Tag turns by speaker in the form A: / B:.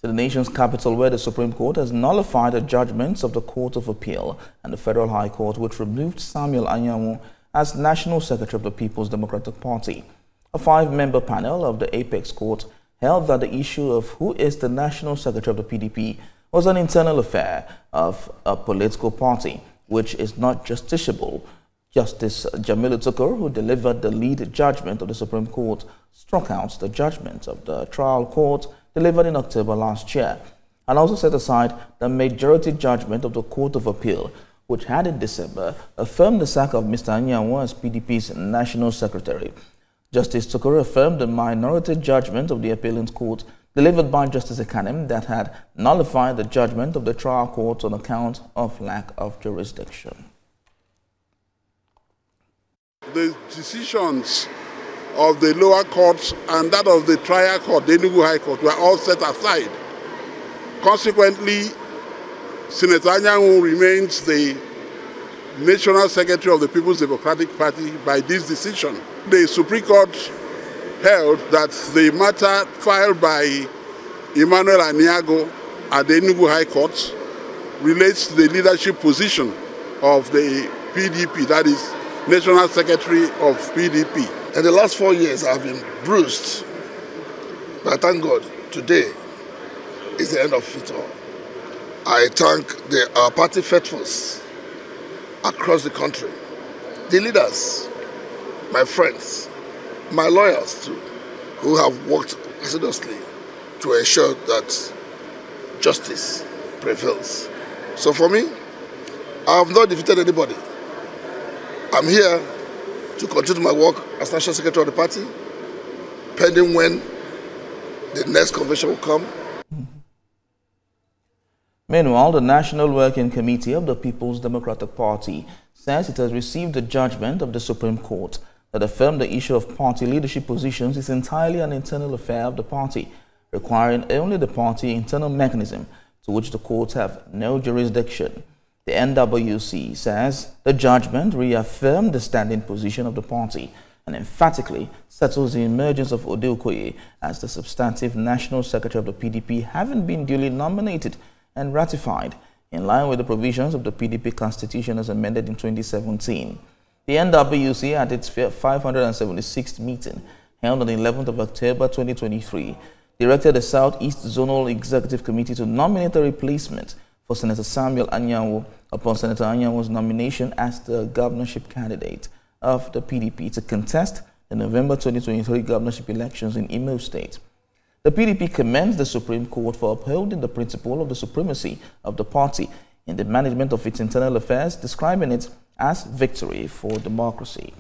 A: to the nation's capital, where the Supreme Court has nullified the judgments of the Court of Appeal and the Federal High Court, which removed Samuel Anyanwu as National Secretary of the People's Democratic Party. A 5-member panel of the Apex Court held that the issue of who is the National Secretary of the PDP was an internal affair of a political party, which is not justiciable. Justice Jamilu Tukur, who delivered the lead judgment of the Supreme Court, struck out the judgment of the trial court delivered in October last year, and also set aside the majority judgment of the Court of Appeal, which had in December affirmed the sack of Mr. Anyanwu as PDP's National Secretary. Justice Tukur affirmed the minority judgment of the Appellate Court delivered by Justice Ekanem that had nullified the judgment of the trial court on account of lack of jurisdiction.
B: The decisions of the lower courts and that of the trial court, the Anyanwu High Court, were all set aside. Consequently, Senator Anyanwu remains the National Secretary of the People's Democratic Party by this decision. The Supreme Court held that the matter filed by Emmanuel Anyanwu at the Anyanwu High Court relates to the leadership position of the PDP, that is, National Secretary of PDP.
C: In the last 4 years, I've been bruised, but thank God, today is the end of it all. I thank our party faithfuls across the country, the leaders, my friends, my lawyers too, who have worked assiduously to ensure that justice prevails. So for me, I have not defeated anybody. I'm here to continue my work as National Secretary of the party, pending when the next convention will come.
A: Meanwhile, the National Working Committee of the People's Democratic Party says it has received the judgment of the Supreme Court that affirmed the issue of party leadership positions is entirely an internal affair of the party, requiring only the party internal mechanism to which the courts have no jurisdiction. The NWC says the judgment reaffirmed the standing position of the party and emphatically settles the emergence of Okoye as the substantive National Secretary of the PDP, having been duly nominated and ratified in line with the provisions of the PDP Constitution as amended in 2017. The NWC, at its 576th meeting held on the 11th of October 2023, directed the Southeast Zonal Executive Committee to nominate a replacement for Senator Samuel Anyanwu upon Senator Anyanwu's nomination as the governorship candidate of the PDP to contest the November 2023 governorship elections in Imo State. The PDP commends the Supreme Court for upholding the principle of the supremacy of the party in the management of its internal affairs, describing it as victory for democracy.